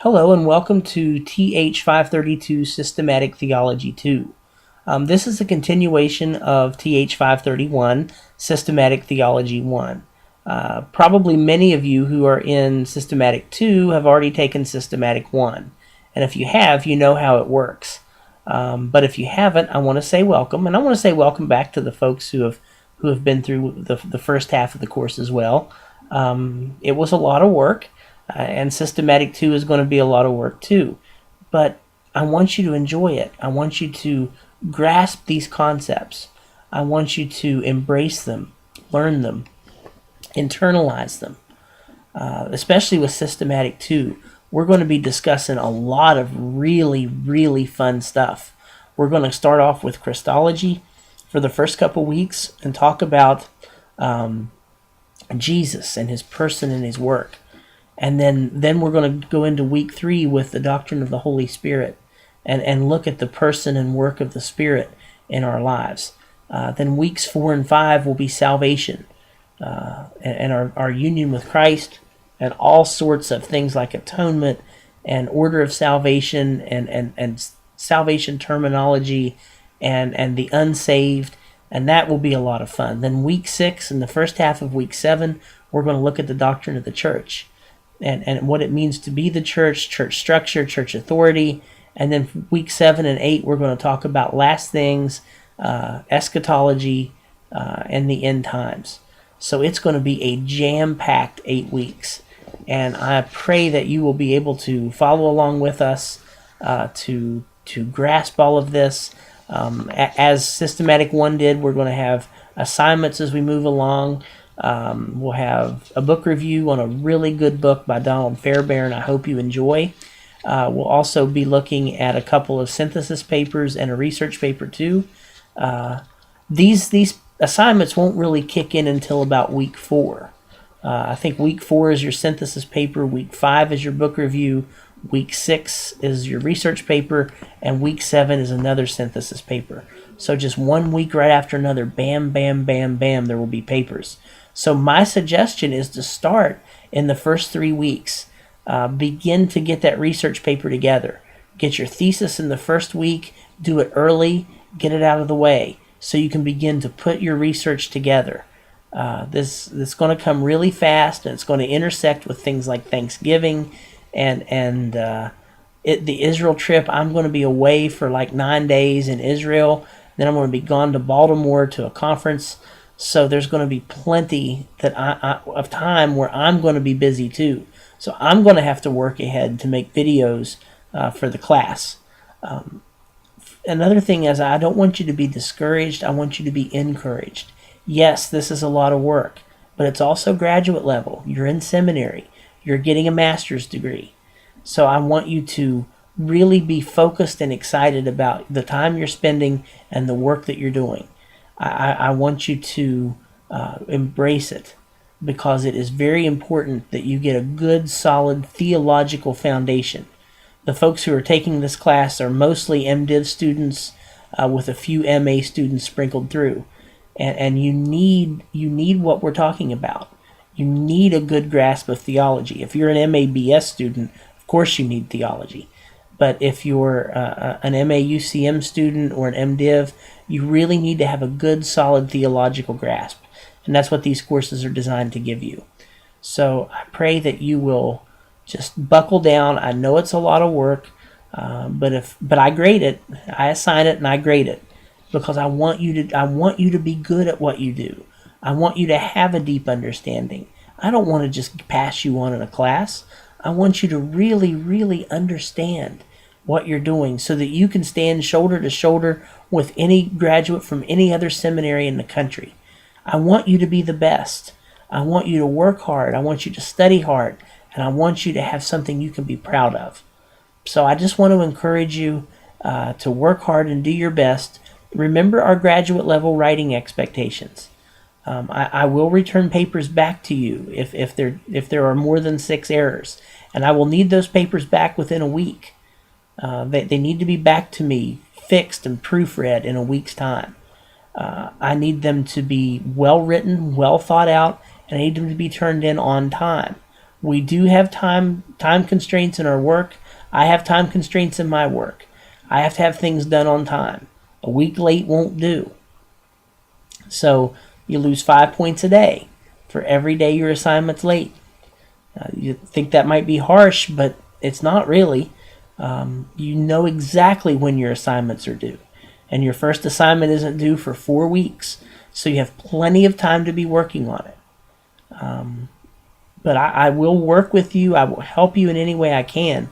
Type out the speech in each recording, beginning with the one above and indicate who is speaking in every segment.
Speaker 1: Hello and welcome to TH532 Systematic Theology 2. This is a continuation of TH531 Systematic Theology 1. Probably many of you who are in Systematic 2 have already taken Systematic 1. And if you have, you know how it works. But if you haven't, I want to say welcome. And I want to say welcome back to the folks who have been through the first half of the course as well. It was a lot of work. And Systematic 2 is going to be a lot of work too. But I want you to enjoy it. I want you to grasp these concepts. I want you to embrace them, learn them, internalize them. Especially with Systematic 2, we're going to be discussing a lot of really, really fun stuff. We're going to start off with Christology for the first couple weeks and talk about Jesus and his person and his work. And then we're going to go into week 3 with the doctrine of the Holy Spirit and look at the person and work of the Spirit in our lives. Then weeks 4 and 5 will be salvation and our union with Christ and all sorts of things like atonement and order of salvation and salvation terminology and the unsaved. And that will be a lot of fun. Then week 6 and the first half of week 7, we're going to look at the doctrine of the church. And what it means to be the church structure, church authority. And then week 7 and 8, we're going to talk about last things, eschatology, and the end times. So it's going to be a jam-packed 8 weeks. And I pray that you will be able to follow along with us to grasp all of this. As Systematic 1 did, we're going to have assignments as we move along. We'll have a book review on a really good book by Donald Fairbairn I hope you enjoy. We'll also be looking at a couple of synthesis papers and a research paper too. These assignments won't really kick in until about week 4. I think week 4 is your synthesis paper, week 5 is your book review, week 6 is your research paper, and week 7 is another synthesis paper. So just 1 week right after another, bam, bam, bam, bam, there will be papers. So my suggestion is to start in the first 3 weeks. Begin to get that research paper together. Get your thesis in the first week, do it early, get it out of the way so you can begin to put your research together. This is going to come really fast, and it's going to intersect with things like Thanksgiving and the Israel trip. I'm going to be away for like 9 days in Israel. Then I'm going to be gone to Baltimore to a conference. So there's going to be plenty of time where I'm going to be busy too. So I'm going to have to work ahead to make videos for the class. Another thing is I don't want you to be discouraged. I want you to be encouraged. Yes, this is a lot of work, but it's also graduate level. You're in seminary. You're getting a master's degree. So I want you to really be focused and excited about the time you're spending and the work that you're doing. I want you to embrace it because it is very important that you get a good, solid theological foundation. The folks who are taking this class are mostly MDiv students with a few MA students sprinkled through. And you need what we're talking about. You need a good grasp of theology. If you're an MABS student, of course you need theology. But if you're an MAUCM student or an MDiv, you really need to have a good, solid theological grasp. And that's what these courses are designed to give you. So I pray that you will just buckle down. I know it's a lot of work, but I grade it. I assign it and I grade it because I want you to be good at what you do. I want you to have a deep understanding. I don't want to just pass you on in a class. I want you to really, really understand what you're doing so that you can stand shoulder to shoulder with any graduate from any other seminary in the country. I want you to be the best. I want you to work hard. I want you to study hard. And I want you to have something you can be proud of. So I just want to encourage you to work hard and do your best. Remember our graduate level writing expectations. I will return papers back to you if there are more than 6 errors. And I will need those papers back within a week. They need to be back to me, fixed and proofread in a week's time. I need them to be well written, well thought out, and I need them to be turned in on time. We do have time constraints in our work. I have time constraints in my work. I have to have things done on time. A week late won't do. So you lose 5 points a day for every day your assignment's late. You think that might be harsh, but it's not really. You know exactly when your assignments are due. And your first assignment isn't due for 4 weeks. So you have plenty of time to be working on it. But I will work with you. I will help you in any way I can.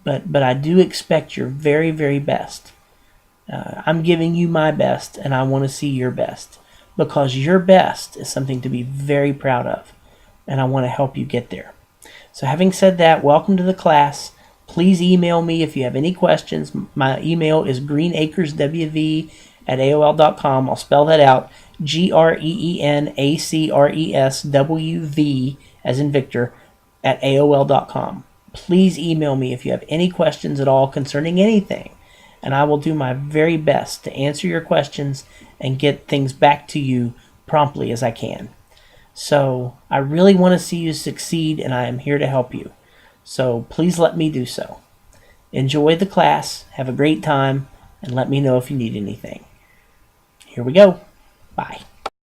Speaker 1: But I do expect your very, very best. I'm giving you my best, and I want to see your best. Because your best is something to be very proud of. And I want to help you get there. So having said that, welcome to the class. Please email me if you have any questions. My email is greenacreswv@aol.com. I'll spell that out. greenacreswv, as in Victor, at aol.com. Please email me if you have any questions at all concerning anything. And I will do my very best to answer your questions and get things back to you promptly as I can. So I really want to see you succeed, and I am here to help you. So please let me do so. Enjoy the class, have a great time, and let me know if you need anything. Here we go. Bye.